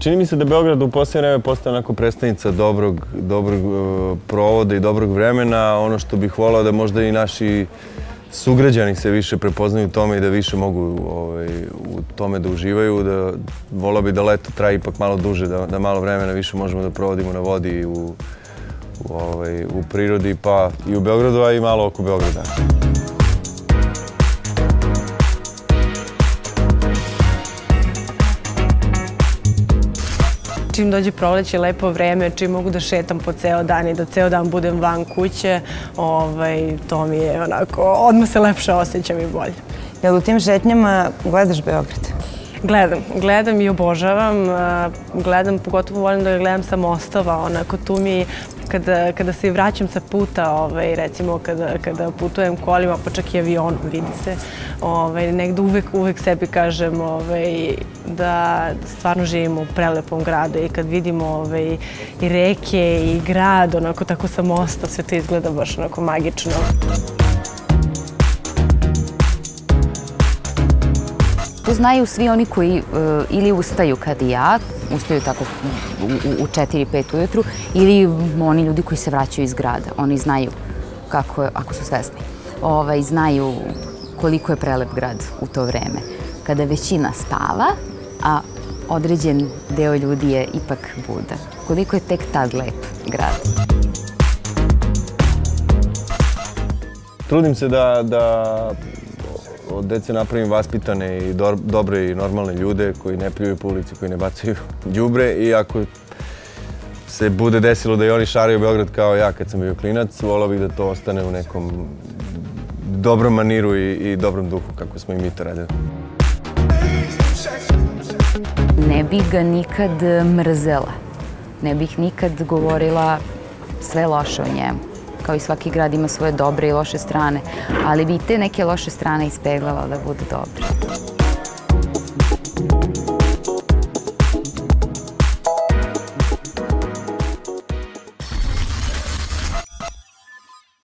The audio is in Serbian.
čini mi se da Beograd u posljednje vreme postaje onako predstavnica dobrog provoda i dobrog vremena. Ono što bih volao da možda i naši sugrađani se više prepoznaju u tome i da više mogu u tome da uživaju. Volao bi da leto traje ipak malo duže, da malo vremena više možemo da provodimo na vodi i u prirodi, pa i u Beogradu, a i malo oko Beograda. Čim dođe proleće, lepo vreme, čim mogu da šetam po ceo dan i da ceo dan budem van kuće, to mi je onako, odmah se lepše osjećam i bolje. Jel u tim šetnjama gledaš Beograd? Gledam i obožavam. Gledam, pogotovo volim da ga gledam sa mostova, onako tu mi, kada se vraćam sa puta, recimo kada putujem kolima, pa čak i avionom, vidi se, negde uvek sebi kažem da stvarno živimo u prelepom gradu i kad vidimo i reke i grad, onako tako sa mosta, sve to izgleda baš onako magično. To znaju svi oni koji ili ustaju kad i ja, ustaju tako u 4-5 ujutru, ili oni ljudi koji se vraćaju iz grada. Oni znaju kako, ako su svesni, znaju koliko je prelep grad u to vreme. Kada većina spava, a određen deo ljudi je ipak budan. Koliko je tek tad lep grad. Trudim se da od dece napravim vaspitane i dobre i normalne ljude koji ne pljuju po ulici, koji ne bacaju đubre, i ako se bude desilo da i oni šaraju Beograd kao ja kad sam bio klinac, volao bih da to ostane u nekom dobrom maniru i dobrom duhu kako smo i mi to radili. Ne bih ga nikad mrzela, ne bih nikad govorila sve loše o njemu. Kao i svaki grad ima svoje dobre i loše strane, ali bi i te neke loše strane ispeglala da budu dobre.